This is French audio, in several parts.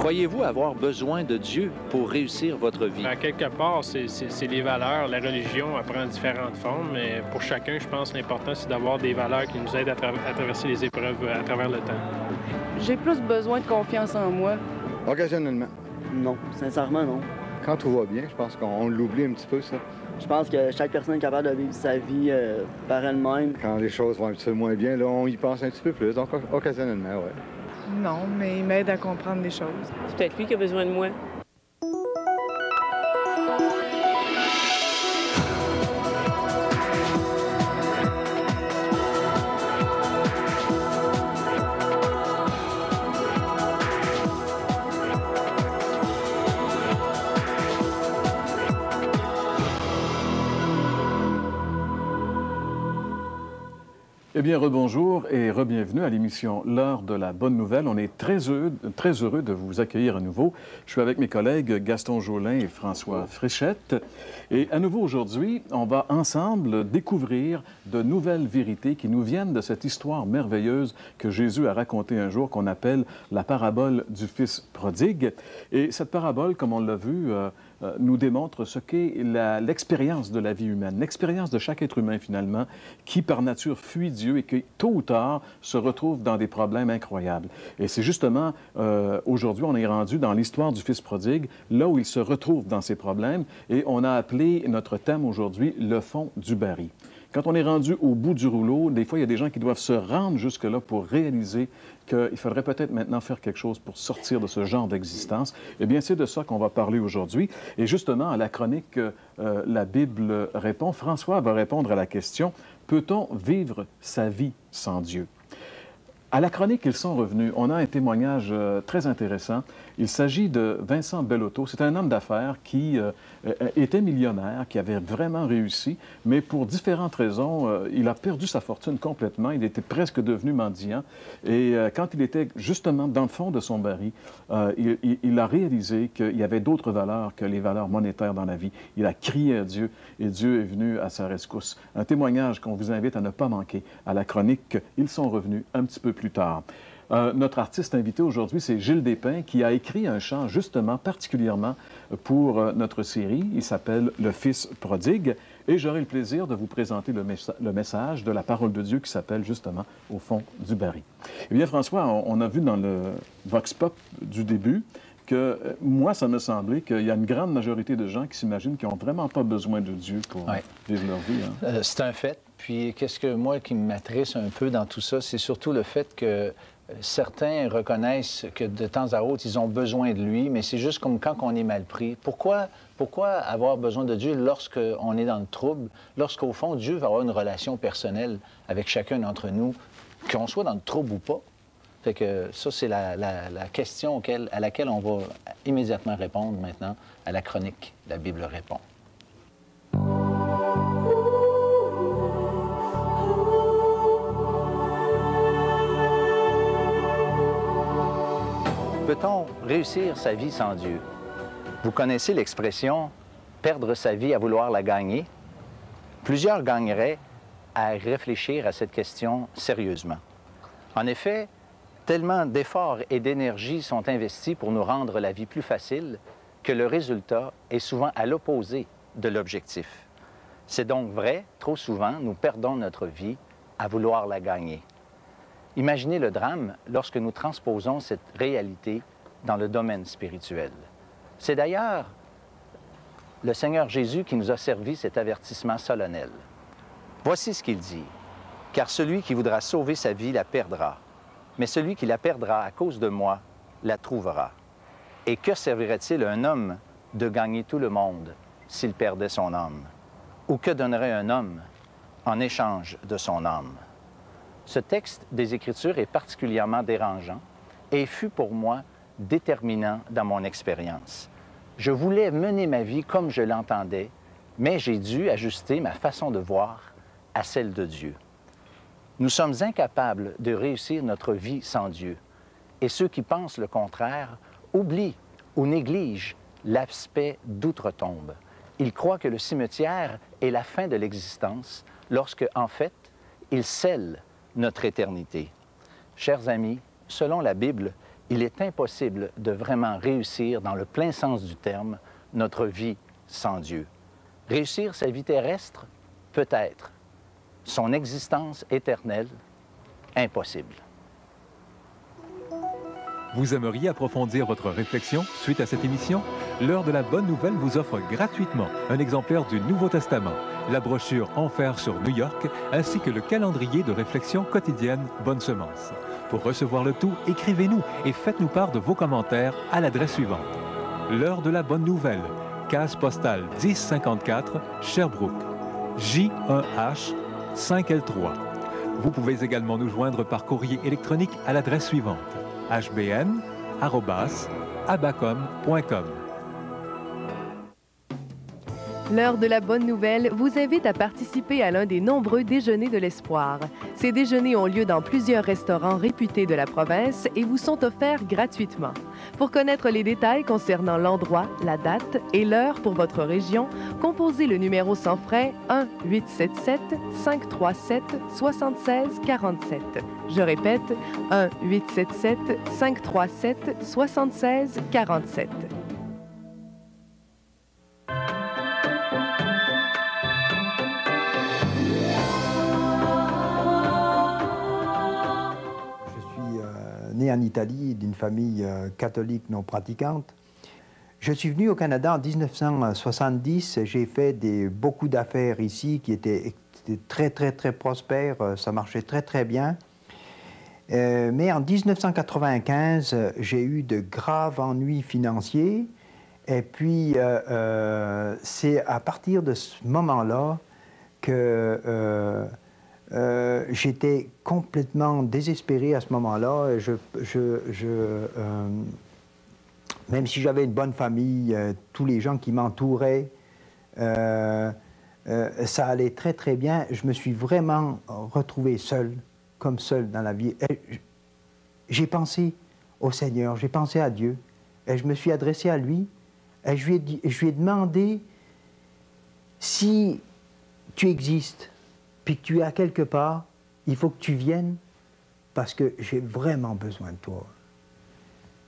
Croyez-vous avoir besoin de Dieu pour réussir votre vie? À quelque part, c'est les valeurs. La religion, elle prend différentes formes, mais pour chacun, je pense que l'important, c'est d'avoir des valeurs qui nous aident à traverser les épreuves à travers le temps. J'ai plus besoin de confiance en moi. Occasionnellement. Non, sincèrement, non. Quand tout va bien, je pense qu'on l'oublie un petit peu, ça. Je pense que chaque personne est capable de vivre sa vie par elle-même. Quand les choses vont un petit peu moins bien, là, on y pense un petit peu plus, donc occasionnellement, oui. Non, mais il m'aide à comprendre les choses. C'est peut-être lui qui a besoin de moi. Eh bien, rebonjour et rebienvenue à l'émission L'heure de la bonne nouvelle. On est très heureux de vous accueillir à nouveau. Je suis avec mes collègues Gaston Jolin et François Fréchette. Et à nouveau aujourd'hui, on va ensemble découvrir de nouvelles vérités qui nous viennent de cette histoire merveilleuse que Jésus a racontée un jour, qu'on appelle la parabole du Fils prodigue. Et cette parabole, comme on l'a vu, nous démontre ce qu'est l'expérience de la vie humaine, l'expérience de chaque être humain, finalement, qui, par nature, fuit Dieu et qui, tôt ou tard, se retrouve dans des problèmes incroyables. Et c'est justement, aujourd'hui, on est rendu dans l'histoire du Fils prodigue, là où il se retrouve dans ces problèmes, et on a appelé notre thème aujourd'hui « Le fond du baril ». Quand on est rendu au bout du rouleau, des fois, il y a des gens qui doivent se rendre jusque-là pour réaliser qu'il faudrait peut-être maintenant faire quelque chose pour sortir de ce genre d'existence. Eh bien, c'est de ça qu'on va parler aujourd'hui. Et justement, à la chronique La Bible répond, François va répondre à la question « Peut-on vivre sa vie sans Dieu? » À la chronique, ils sont revenus. On a un témoignage très intéressant. Il s'agit de Vincent Bellotto. C'est un homme d'affaires qui était millionnaire, qui avait vraiment réussi, mais pour différentes raisons, il a perdu sa fortune complètement. Il était presque devenu mendiant. Et quand il était justement dans le fond de son baril, il a réalisé qu'il y avait d'autres valeurs que les valeurs monétaires dans la vie. Il a crié à Dieu et Dieu est venu à sa rescousse. Un témoignage qu'on vous invite à ne pas manquer à la chronique. Ils sont revenus un petit peu plus tard. Notre artiste invité aujourd'hui, c'est Gilles Despins, qui a écrit un chant justement particulièrement pour notre série. Il s'appelle « Le Fils prodigue ». Et j'aurai le plaisir de vous présenter le message de la parole de Dieu qui s'appelle justement « Au fond du baril ». Eh bien, François, on a vu dans le Vox Pop du début que moi, ça me semblait qu'il y a une grande majorité de gens qui s'imaginent qu'ils n'ont vraiment pas besoin de Dieu pour vivre leur vie. Hein? C'est un fait. Puis, qu'est-ce que moi qui m'attriste un peu dans tout ça, c'est surtout le fait que certains reconnaissent que de temps à autre, ils ont besoin de lui, mais c'est juste comme quand on est mal pris. Pourquoi avoir besoin de Dieu lorsqu'on est dans le trouble, lorsqu'au fond, Dieu va avoir une relation personnelle avec chacun d'entre nous, qu'on soit dans le trouble ou pas? Fait que ça, c'est la question à laquelle on va immédiatement répondre maintenant à la chronique La Bible répond. Peut-on réussir sa vie sans Dieu? Vous connaissez l'expression « perdre sa vie à vouloir la gagner ». Plusieurs gagneraient à réfléchir à cette question sérieusement. En effet, tellement d'efforts et d'énergie sont investis pour nous rendre la vie plus facile que le résultat est souvent à l'opposé de l'objectif. C'est donc vrai, trop souvent, nous perdons notre vie à vouloir la gagner. Imaginez le drame lorsque nous transposons cette réalité dans le domaine spirituel. C'est d'ailleurs le Seigneur Jésus qui nous a servi cet avertissement solennel. Voici ce qu'il dit. « Car celui qui voudra sauver sa vie la perdra, mais celui qui la perdra à cause de moi la trouvera. Et que servirait-il à un homme de gagner tout le monde s'il perdait son âme? Ou que donnerait un homme en échange de son âme? » Ce texte des Écritures est particulièrement dérangeant et fut pour moi déterminant dans mon expérience. Je voulais mener ma vie comme je l'entendais, mais j'ai dû ajuster ma façon de voir à celle de Dieu. Nous sommes incapables de réussir notre vie sans Dieu, et ceux qui pensent le contraire oublient ou négligent l'aspect d'outre-tombe. Ils croient que le cimetière est la fin de l'existence, lorsque, en fait, il scelle notre éternité. Chers amis, selon la Bible, il est impossible de vraiment réussir dans le plein sens du terme notre vie sans Dieu. Réussir sa vie terrestre, peut-être. Son existence éternelle, impossible. Vous aimeriez approfondir votre réflexion suite à cette émission? L'Heure de la Bonne Nouvelle vous offre gratuitement un exemplaire du Nouveau Testament, la brochure Enfer sur New York, ainsi que le calendrier de réflexion quotidienne Bonne Semence. Pour recevoir le tout, écrivez-nous et faites-nous part de vos commentaires à l'adresse suivante. L'Heure de la Bonne Nouvelle, case postale 1054, Sherbrooke, J1H 5L3. Vous pouvez également nous joindre par courrier électronique à l'adresse suivante, hbn@abacom.com. L'Heure de la Bonne Nouvelle vous invite à participer à l'un des nombreux déjeuners de l'espoir. Ces déjeuners ont lieu dans plusieurs restaurants réputés de la province et vous sont offerts gratuitement. Pour connaître les détails concernant l'endroit, la date et l'heure pour votre région, composez le numéro sans frais 1-877-537-7647. Je répète, 1-877-537-7647. Né en Italie, d'une famille catholique non pratiquante. Je suis venu au Canada en 1970. J'ai fait beaucoup d'affaires ici qui étaient très prospères. Ça marchait très bien. Mais en 1995, j'ai eu de graves ennuis financiers. Et puis, c'est à partir de ce moment-là que j'étais complètement désespéré à ce moment-là. Même si j'avais une bonne famille, tous les gens qui m'entouraient, ça allait très bien. Je me suis vraiment retrouvé seul, comme seul dans la vie. J'ai pensé au Seigneur, j'ai pensé à Dieu, et je me suis adressé à lui, et je lui ai demandé si tu existes, puis que tu es à quelque part, il faut que tu viennes parce que j'ai vraiment besoin de toi.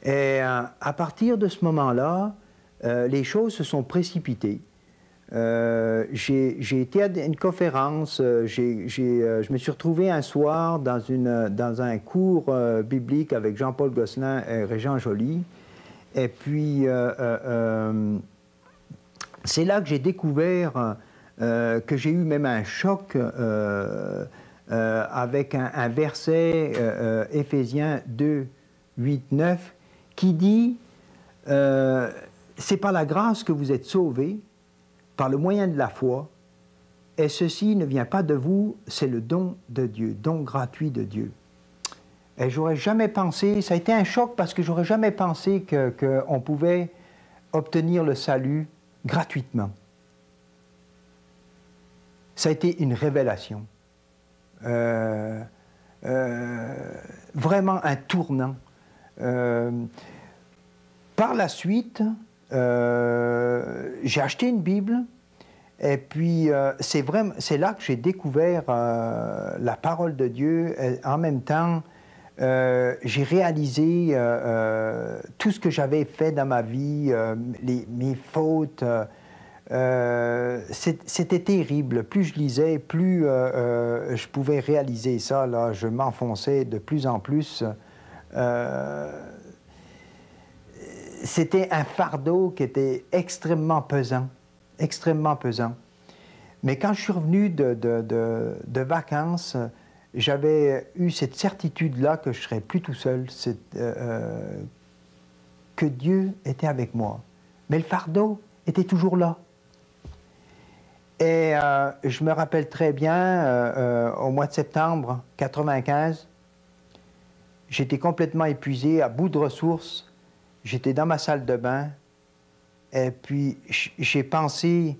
Et à partir de ce moment-là, les choses se sont précipitées. J'ai été à une conférence, je me suis retrouvé un soir dans un cours biblique avec Jean-Paul Gosselin et Régent Joly. Et puis, c'est là que j'ai découvert que j'ai eu même un choc avec un verset, Éphésiens 2, 8, 9, qui dit « C'est par la grâce que vous êtes sauvés, par le moyen de la foi, et ceci ne vient pas de vous, c'est le don de Dieu, don gratuit de Dieu. » Et j'aurais jamais pensé, ça a été un choc parce que j'aurais jamais pensé qu'on pouvait obtenir le salut gratuitement. Ça a été une révélation, vraiment un tournant. Par la suite, j'ai acheté une Bible, et puis c'est là que j'ai découvert la parole de Dieu. Et en même temps, j'ai réalisé tout ce que j'avais fait dans ma vie, mes fautes. C'était terrible. Plus je lisais, plus je pouvais réaliser ça. Là, je m'enfonçais de plus en plus. C'était un fardeau qui était extrêmement pesant. Extrêmement pesant. Mais quand je suis revenu de vacances, j'avais eu cette certitude-là que je ne serais plus tout seul, que Dieu était avec moi. Mais le fardeau était toujours là. Et je me rappelle très bien, au mois de septembre 1995, j'étais complètement épuisé, à bout de ressources. J'étais dans ma salle de bain, et puis j'ai pensé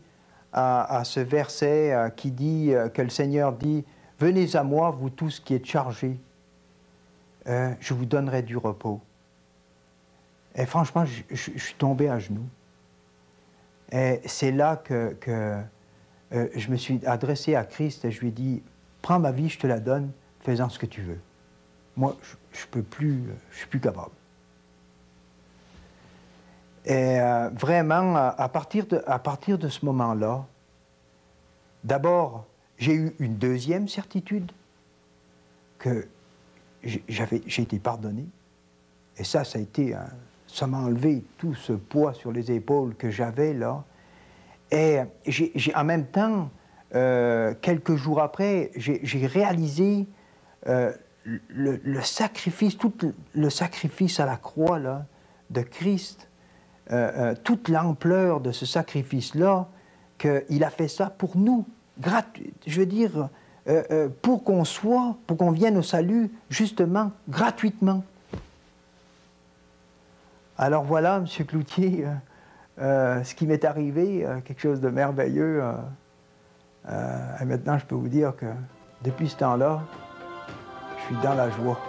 à ce verset qui dit, que le Seigneur dit, « Venez à moi, vous tous qui êtes chargés, je vous donnerai du repos. » Et franchement, je suis tombé à genoux. Et c'est là que je me suis adressé à Christ et je lui ai dit, « Prends ma vie, je te la donne, fais-en ce que tu veux. Moi, je peux plus, je suis plus capable. » Et vraiment, à partir de ce moment-là, d'abord, j'ai eu une deuxième certitude, que j'ai été pardonné. Et ça a été, ça m'a enlevé tout ce poids sur les épaules que j'avais là. Et en même temps, quelques jours après, j'ai réalisé le sacrifice, tout le sacrifice à la croix là, de Christ, toute l'ampleur de ce sacrifice-là, qu'il a fait ça pour nous, je veux dire, pour qu'on vienne au salut, justement, gratuitement. Alors voilà, M. Cloutier, ce qui m'est arrivé, quelque chose de merveilleux. Et maintenant, je peux vous dire que depuis ce temps-là, je suis dans la joie.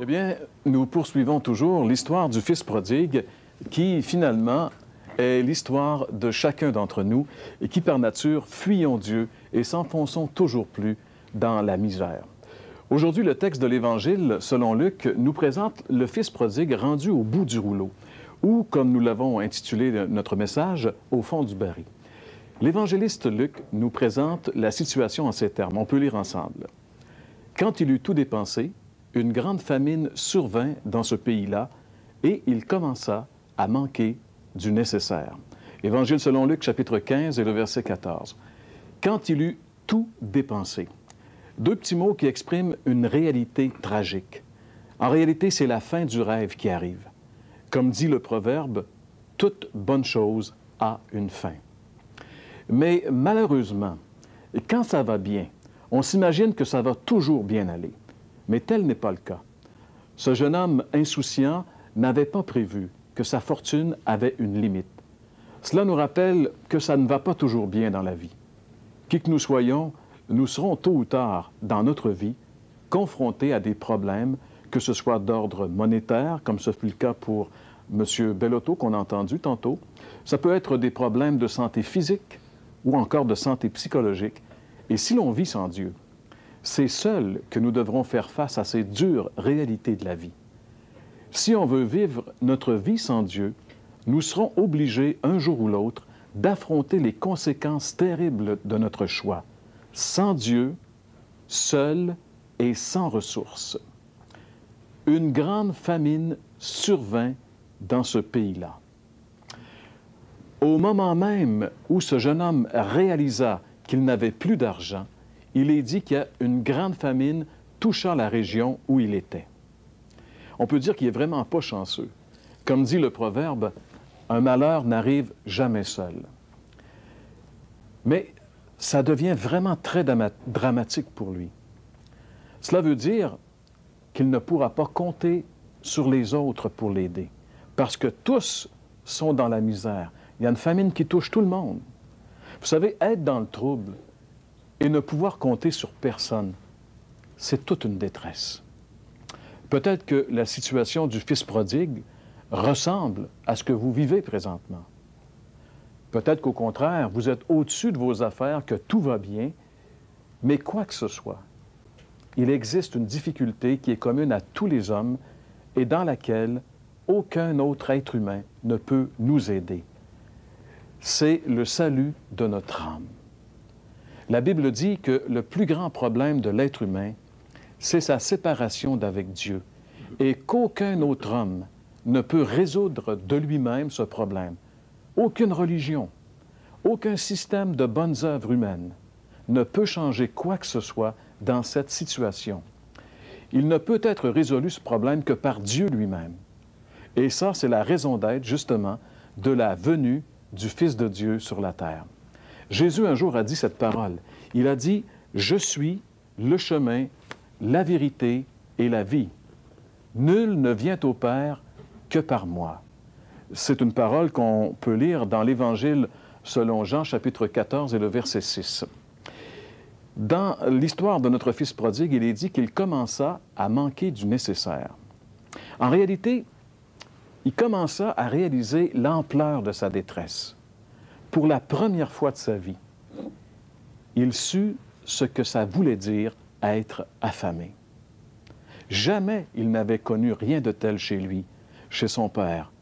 Eh bien, nous poursuivons toujours l'histoire du Fils prodigue qui, finalement, est l'histoire de chacun d'entre nous et qui, par nature, fuyons Dieu et s'enfonçons toujours plus dans la misère. Aujourd'hui, le texte de l'Évangile, selon Luc, nous présente le Fils prodigue rendu au bout du rouleau, ou, comme nous l'avons intitulé notre message, au fond du baril. L'évangéliste Luc nous présente la situation en ces termes. On peut lire ensemble. « Quand il eut tout dépensé, une grande famine survint dans ce pays-là, et il commença à manquer du nécessaire. » Évangile selon Luc, chapitre 15 et le verset 14. « Quand il eut tout dépensé ». Deux petits mots qui expriment une réalité tragique. En réalité, c'est la fin du rêve qui arrive. Comme dit le proverbe, « Toute bonne chose a une fin ». Mais malheureusement, quand ça va bien, on s'imagine que ça va toujours bien aller. Mais tel n'est pas le cas. Ce jeune homme insouciant n'avait pas prévu que sa fortune avait une limite. Cela nous rappelle que ça ne va pas toujours bien dans la vie. Qui que nous soyons, nous serons tôt ou tard dans notre vie confrontés à des problèmes, que ce soit d'ordre monétaire, comme ce fut le cas pour M. Bellotto qu'on a entendu tantôt. Ça peut être des problèmes de santé physique ou encore de santé psychologique. Et si l'on vit sans Dieu, c'est seul que nous devrons faire face à ces dures réalités de la vie. Si on veut vivre notre vie sans Dieu, nous serons obligés, un jour ou l'autre, d'affronter les conséquences terribles de notre choix, sans Dieu, seul et sans ressources. Une grande famine survint dans ce pays-là. Au moment même où ce jeune homme réalisa qu'il n'avait plus d'argent, il est dit qu'il y a une grande famine touchant la région où il était. On peut dire qu'il n'est vraiment pas chanceux. Comme dit le proverbe, un malheur n'arrive jamais seul. Mais ça devient vraiment très dramatique pour lui. Cela veut dire qu'il ne pourra pas compter sur les autres pour l'aider, parce que tous sont dans la misère. Il y a une famine qui touche tout le monde. Vous savez, être dans le trouble et ne pouvoir compter sur personne, c'est toute une détresse. Peut-être que la situation du Fils prodigue ressemble à ce que vous vivez présentement. Peut-être qu'au contraire, vous êtes au-dessus de vos affaires, que tout va bien, mais quoi que ce soit, il existe une difficulté qui est commune à tous les hommes et dans laquelle aucun autre être humain ne peut nous aider. C'est le salut de notre âme. La Bible dit que le plus grand problème de l'être humain, c'est sa séparation d'avec Dieu et qu'aucun autre homme ne peut résoudre de lui-même ce problème. Aucune religion, aucun système de bonnes œuvres humaines ne peut changer quoi que ce soit dans cette situation. Il ne peut être résolu ce problème que par Dieu lui-même. Et ça, c'est la raison d'être, justement, de la venue du Fils de Dieu sur la terre. Jésus, un jour, a dit cette parole. Il a dit, « Je suis le chemin, la vérité et la vie. Nul ne vient au Père que par moi. » C'est une parole qu'on peut lire dans l'Évangile selon Jean, chapitre 14 et le verset 6. Dans l'histoire de notre Fils prodigue, il est dit qu'il commença à manquer du nécessaire. En réalité, il commença à réaliser l'ampleur de sa détresse. Pour la première fois de sa vie, il sut ce que ça voulait dire être affamé. Jamais il n'avait connu rien de tel chez lui, chez son père,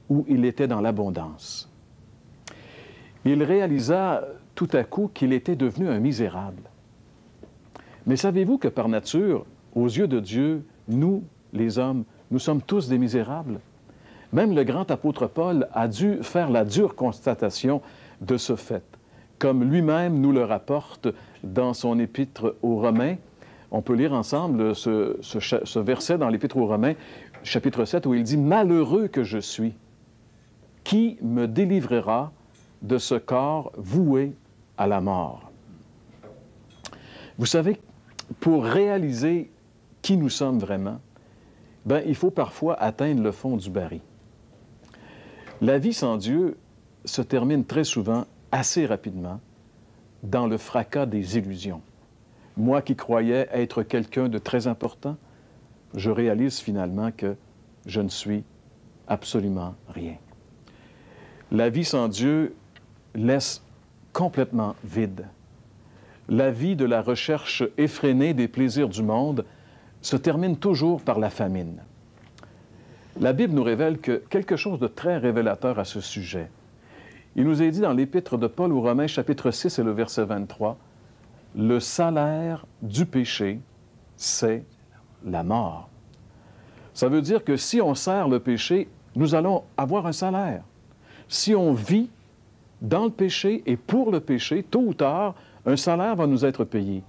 où il était dans l'abondance. Il réalisa tout à coup qu'il était devenu un misérable. Mais savez-vous que par nature, aux yeux de Dieu, nous, les hommes, nous sommes tous des misérables? Même le grand apôtre Paul a dû faire la dure constatation de ce fait, comme lui-même nous le rapporte dans son épître aux Romains. On peut lire ensemble ce verset dans l'Épître aux Romains, chapitre 7, où il dit « Malheureux que je suis, qui me délivrera de ce corps voué à la mort? » Vous savez, pour réaliser qui nous sommes vraiment, il faut parfois atteindre le fond du baril. La vie sans Dieu se termine très souvent, assez rapidement, dans le fracas des illusions. Moi qui croyais être quelqu'un de très important, je réalise finalement que je ne suis absolument rien. La vie sans Dieu laisse complètement vide. La vie de la recherche effrénée des plaisirs du monde se termine toujours par la famine. La Bible nous révèle quelque chose de très révélateur à ce sujet. Il nous est dit dans l'Épître de Paul aux Romains, chapitre 6 et le verset 23, « Le salaire du péché, c'est la mort. » Ça veut dire que si on sert le péché, nous allons avoir un salaire. Si on vit dans le péché et pour le péché, tôt ou tard, un salaire va nous être payé.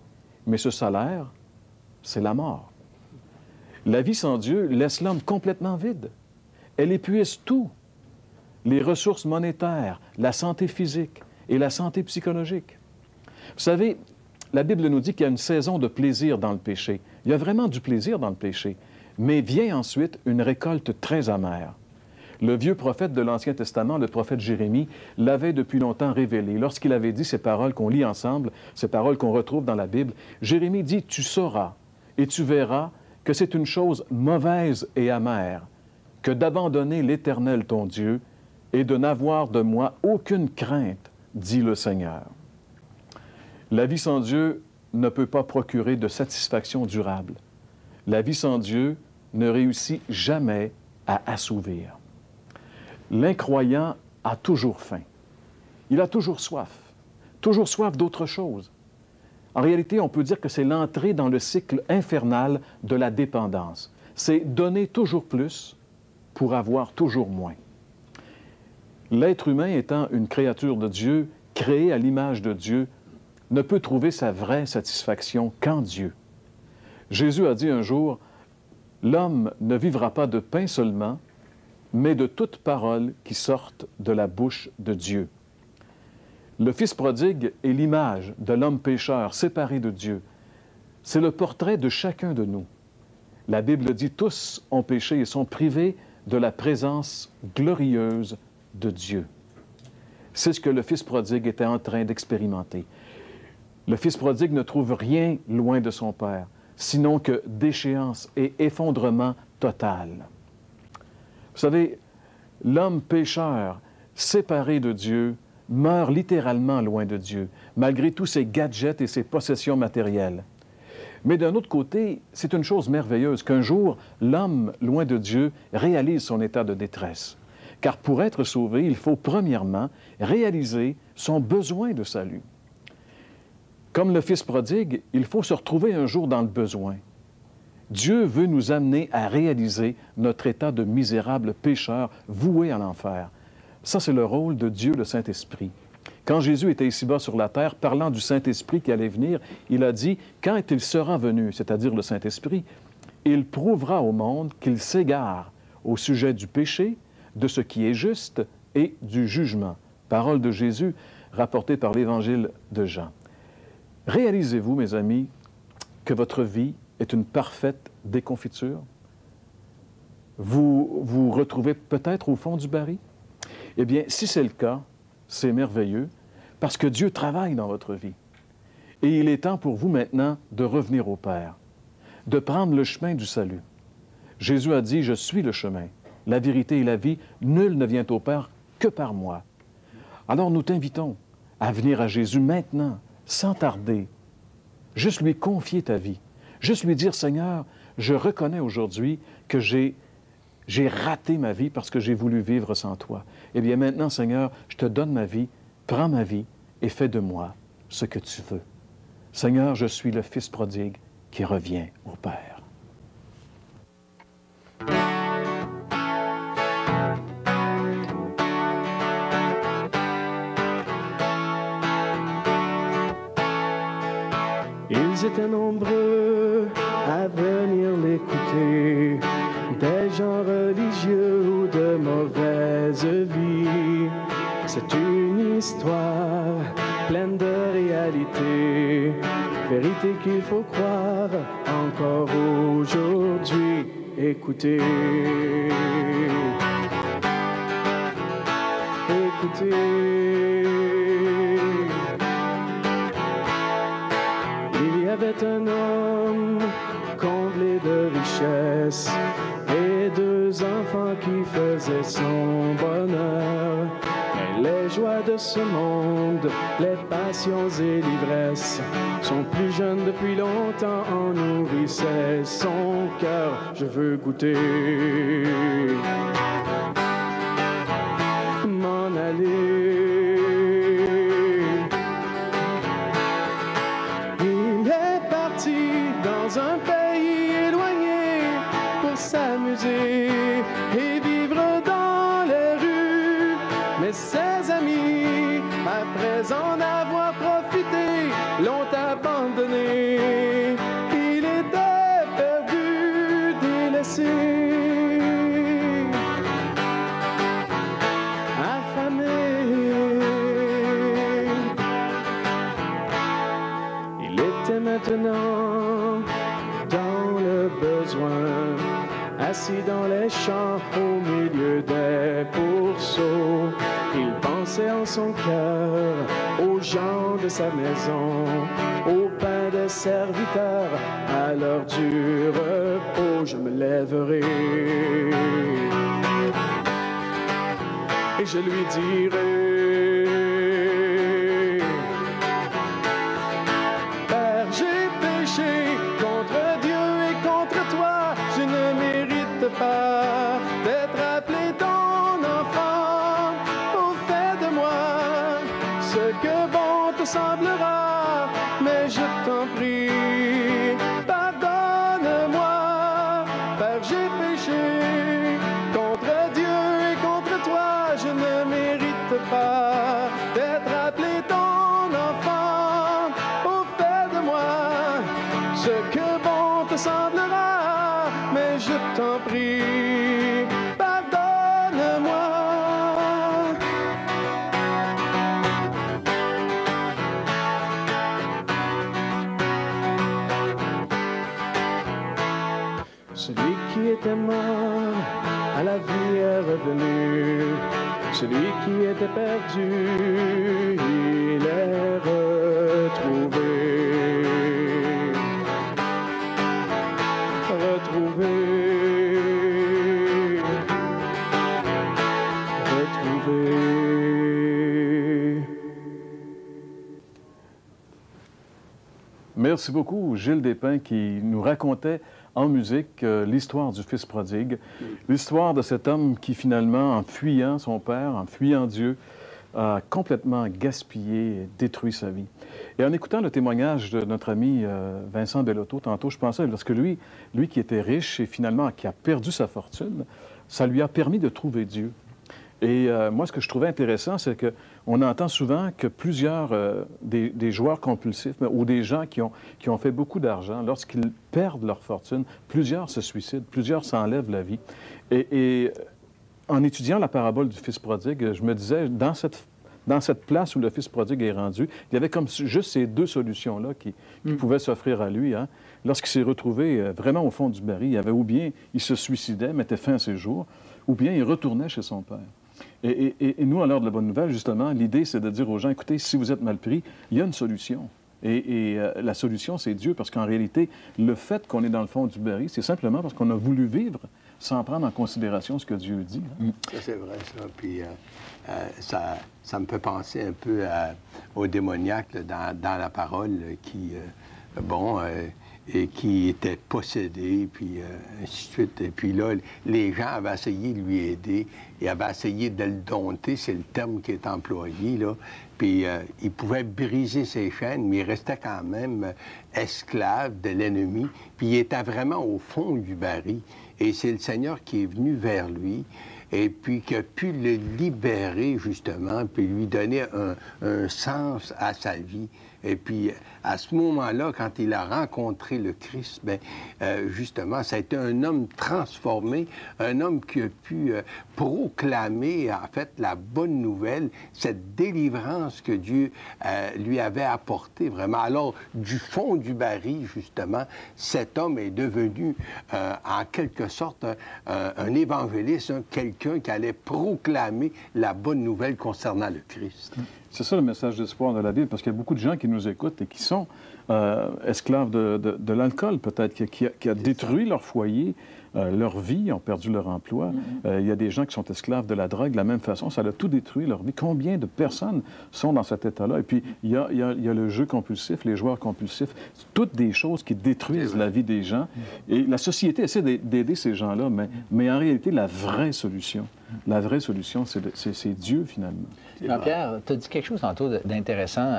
Mais ce salaire, c'est la mort. La vie sans Dieu laisse l'homme complètement vide. Elle épuise tout. Les ressources monétaires, la santé physique et la santé psychologique. Vous savez, la Bible nous dit qu'il y a une saison de plaisir dans le péché. Il y a vraiment du plaisir dans le péché. Mais vient ensuite une récolte très amère. Le vieux prophète de l'Ancien Testament, le prophète Jérémie, l'avait depuis longtemps révélé. Lorsqu'il avait dit ces paroles qu'on lit ensemble, ces paroles qu'on retrouve dans la Bible, Jérémie dit « Tu sauras et tu verras que c'est une chose mauvaise et amère que d'abandonner l'Éternel ton Dieu et de n'avoir de moi aucune crainte, dit le Seigneur. » La vie sans Dieu ne peut pas procurer de satisfaction durable. La vie sans Dieu ne réussit jamais à assouvir. L'incroyant a toujours faim. Il a toujours soif d'autre chose. En réalité, on peut dire que c'est l'entrée dans le cycle infernal de la dépendance. C'est donner toujours plus pour avoir toujours moins. L'être humain étant une créature de Dieu, créée à l'image de Dieu, ne peut trouver sa vraie satisfaction qu'en Dieu. Jésus a dit un jour, « L'homme ne vivra pas de pain seulement, mais de toute parole qui sorte de la bouche de Dieu. » Le Fils prodigue est l'image de l'homme pécheur séparé de Dieu. C'est le portrait de chacun de nous. La Bible dit, tous ont péché et sont privés de la présence glorieuse de Dieu. C'est ce que le Fils prodigue était en train d'expérimenter. Le Fils prodigue ne trouve rien loin de son Père, sinon que déchéance et effondrement total. Vous savez, l'homme pécheur, séparé de Dieu, meurt littéralement loin de Dieu, malgré tous ses gadgets et ses possessions matérielles. Mais d'un autre côté, c'est une chose merveilleuse qu'un jour, l'homme, loin de Dieu, réalise son état de détresse. Car pour être sauvé, il faut premièrement réaliser son besoin de salut. Comme le Fils prodigue, il faut se retrouver un jour dans le besoin. Dieu veut nous amener à réaliser notre état de misérable pécheur voué à l'enfer. Ça, c'est le rôle de Dieu, le Saint-Esprit. Quand Jésus était ici-bas sur la terre, parlant du Saint-Esprit qui allait venir, il a dit, quand il sera venu, c'est-à-dire le Saint-Esprit, il prouvera au monde qu'il s'égare au sujet du péché, de ce qui est juste et du jugement. Parole de Jésus rapportée par l'Évangile de Jean. Réalisez-vous, mes amis, que votre vie est une parfaite déconfiture? Vous vous retrouvez peut-être au fond du baril? Eh bien, si c'est le cas, c'est merveilleux, parce que Dieu travaille dans votre vie. Et il est temps pour vous maintenant de revenir au Père, de prendre le chemin du salut. Jésus a dit, « Je suis le chemin, la vérité et la vie. Nul ne vient au Père que par moi. Alors nous t'invitons à venir à Jésus maintenant, sans tarder. Juste lui confier ta vie. Juste lui dire, Seigneur, je reconnais aujourd'hui que j'ai raté ma vie parce que j'ai voulu vivre sans toi. Eh bien maintenant, Seigneur, je te donne ma vie, prends ma vie et fais de moi ce que tu veux. Seigneur, je suis le Fils prodigue qui revient au Père. Ils étaient nombreux à venir l'écouter, des gens religieux ou de mauvaise vie. C'est une histoire pleine de réalité, vérité qu'il faut croire encore aujourd'hui. Écoutez, écoutez. Il y avait un homme comblé de richesses et deux enfants qui faisaient son bonheur. Mais les joies de ce monde, les passions et l'ivresse, sont plus jeunes depuis longtemps, en nourrissaient son cœur. Je veux goûter, m'en aller. Dans un pays éloigné pour s'amuser et vivre dans les rues. Mais ses amis, après en avoir profité, l'ont abandonné. Il était perdu, délaissé, affamé. Il était maintenant dans le besoin, assis dans les champs au milieu des pourceaux. Il pensait en son cœur aux gens de sa maison, au pain des serviteurs, à l'heure du repos. Je me lèverai et je lui dirai: pas d'être appelé ton enfant. Oh, fais de moi ce que bon te semblera, mais je t'en prie, pardonne-moi. Père, j'ai péché contre Dieu et contre toi. Je ne mérite pas d'être appelé ton enfant. Oh, fais de moi ce que bon te semblera, mais je t'en prie, pardonne-moi. Celui qui était mort, à la vie est revenu. Celui qui était perdu, il est retrouvé. Merci beaucoup, Gilles Despins, qui nous racontait en musique l'histoire du Fils prodigue, l'histoire de cet homme qui, finalement, en fuyant son père, en fuyant Dieu, a complètement gaspillé et détruit sa vie. Et en écoutant le témoignage de notre ami Vincent Bellotto, tantôt, je pensais, parce que lui qui était riche et finalement qui a perdu sa fortune, ça lui a permis de trouver Dieu. Et moi, ce que je trouvais intéressant, c'est qu'on entend souvent que plusieurs des joueurs compulsifs ou des gens qui ont fait beaucoup d'argent, lorsqu'ils perdent leur fortune, plusieurs se suicident, plusieurs s'enlèvent la vie. Et en étudiant la parabole du Fils prodigue, je me disais, dans cette place où le Fils prodigue est rendu, il y avait comme juste ces deux solutions-là qui pouvaient s'offrir à lui. Hein. Lorsqu'il s'est retrouvé vraiment au fond du baril, il y avait ou bien il se suicidait, mettait fin à ses jours, ou bien il retournait chez son père. Et nous, à l'heure de la bonne nouvelle, justement, l'idée, c'est de dire aux gens, écoutez, si vous êtes mal pris, il y a une solution. Et la solution, c'est Dieu, parce qu'en réalité, le fait qu'on est dans le fond du baril, c'est simplement parce qu'on a voulu vivre sans prendre en considération ce que Dieu dit. Hein? Ça, c'est vrai, ça. Puis ça me fait penser un peu au démoniaque là, dans la parole qui, et qui était possédé, puis ainsi de suite. Et puis là, les gens avaient essayé de lui aider et avaient essayé de le dompter, c'est le terme qui est employé, là. Puis il pouvait briser ses chaînes, mais il restait quand même esclave de l'ennemi. Puis il était vraiment au fond du baril. Et c'est le Seigneur qui est venu vers lui et puis qui a pu le libérer, justement, puis lui donner un sens à sa vie. Et puis, à ce moment-là, quand il a rencontré le Christ, bien, justement, ça a été un homme transformé, un homme qui a pu proclamer, en fait, la bonne nouvelle, cette délivrance que Dieu lui avait apportée, vraiment. Alors, du fond du baril, justement, cet homme est devenu, en quelque sorte, un évangéliste, quelqu'un qui allait proclamer la bonne nouvelle concernant le Christ. C'est ça le message d'espoir de la Bible, parce qu'il y a beaucoup de gens qui nous écoutent et qui sont esclaves de l'alcool, peut-être, qui a détruit leur foyer, leur vie, ont perdu leur emploi. Il y a des gens qui sont esclaves de la drogue de la même façon. Ça a tout détruit leur vie. Combien de personnes sont dans cet état-là? Et puis, il y a le jeu compulsif, les joueurs compulsifs, toutes des choses qui détruisent la vie des gens. Et la société essaie d'aider ces gens-là, mais en réalité, la vraie solution, c'est Dieu, finalement. Jean-Pierre, tu as dit quelque chose tantôt d'intéressant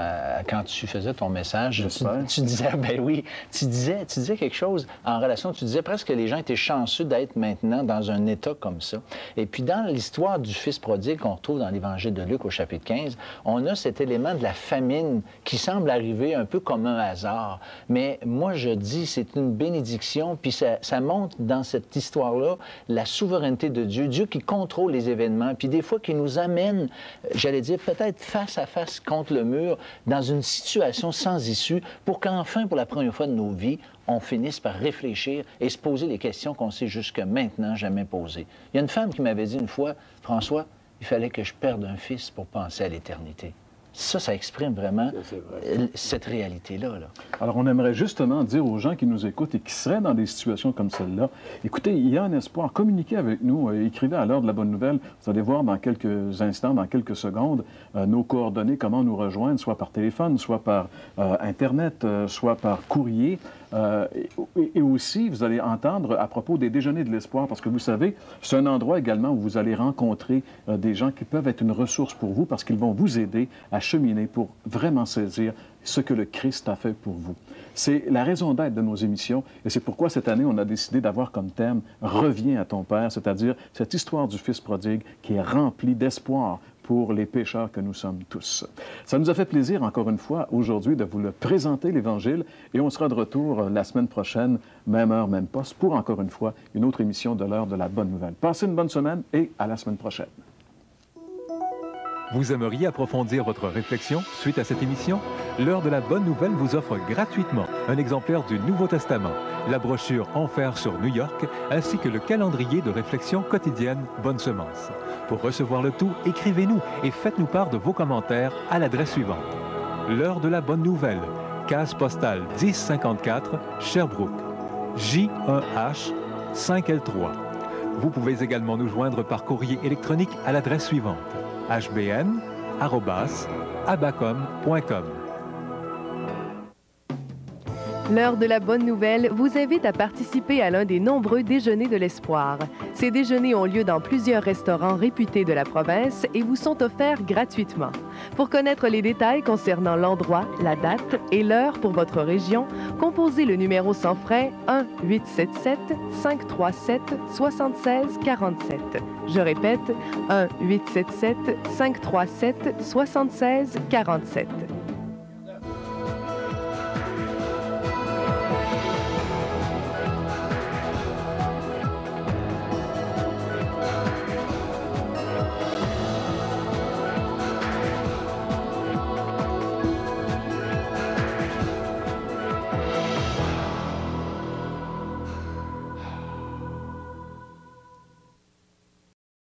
quand tu faisais ton message. Tu disais, ben oui, tu disais quelque chose en relation, tu disais presque que les gens étaient chanceux d'être maintenant dans un état comme ça. Et puis dans l'histoire du Fils prodigue qu'on retrouve dans l'Évangile de Luc au chapitre 15, on a cet élément de la famine qui semble arriver un peu comme un hasard. Mais moi, je dis, c'est une bénédiction, puis ça montre dans cette histoire-là la souveraineté de Dieu, Dieu qui contrôle les événements, puis des fois qui nous amène, j'allais dire, peut-être face à face contre le mur, dans une situation sans issue, pour qu'enfin, pour la première fois de nos vies, on finisse par réfléchir et se poser les questions qu'on s'est jusque maintenant jamais posées. Il y a une femme qui m'avait dit une fois, « François, il fallait que je perde un fils pour penser à l'éternité. » Ça exprime vraiment cette réalité-là. Alors, on aimerait justement dire aux gens qui nous écoutent et qui seraient dans des situations comme celle-là, écoutez, il y a un espoir, communiquez avec nous, écrivez à l'heure de la bonne nouvelle. Vous allez voir dans quelques instants, dans quelques secondes, nos coordonnées, comment nous rejoindre, soit par téléphone, soit par Internet, soit par courrier. Et aussi, vous allez entendre à propos des déjeuners de l'espoir, parce que vous savez, c'est un endroit également où vous allez rencontrer des gens qui peuvent être une ressource pour vous, parce qu'ils vont vous aider à cheminer pour vraiment saisir ce que le Christ a fait pour vous. C'est la raison d'être de nos émissions, et c'est pourquoi cette année, on a décidé d'avoir comme thème « Reviens à ton Père », c'est-à-dire cette histoire du Fils prodigue qui est remplie d'espoir pour les pécheurs que nous sommes tous. Ça nous a fait plaisir, encore une fois, aujourd'hui, de vous le présenter, l'Évangile, et on sera de retour la semaine prochaine, même heure, même poste, pour, encore une fois, une autre émission de l'heure de la bonne nouvelle. Passez une bonne semaine et à la semaine prochaine. Vous aimeriez approfondir votre réflexion suite à cette émission? L'heure de la bonne nouvelle vous offre gratuitement un exemplaire du Nouveau Testament, la brochure Enfer sur New York, ainsi que le calendrier de réflexion quotidienne Bonne Semence. Pour recevoir le tout, écrivez-nous et faites-nous part de vos commentaires à l'adresse suivante. L'heure de la bonne nouvelle, case postale 1054, Sherbrooke, J1H 5L3. Vous pouvez également nous joindre par courrier électronique à l'adresse suivante, hbn@abacom.com. L'heure de la bonne nouvelle vous invite à participer à l'un des nombreux déjeuners de l'espoir. Ces déjeuners ont lieu dans plusieurs restaurants réputés de la province et vous sont offerts gratuitement. Pour connaître les détails concernant l'endroit, la date et l'heure pour votre région, composez le numéro sans frais 1-877-537-7647. Je répète, 1-877-537-7647.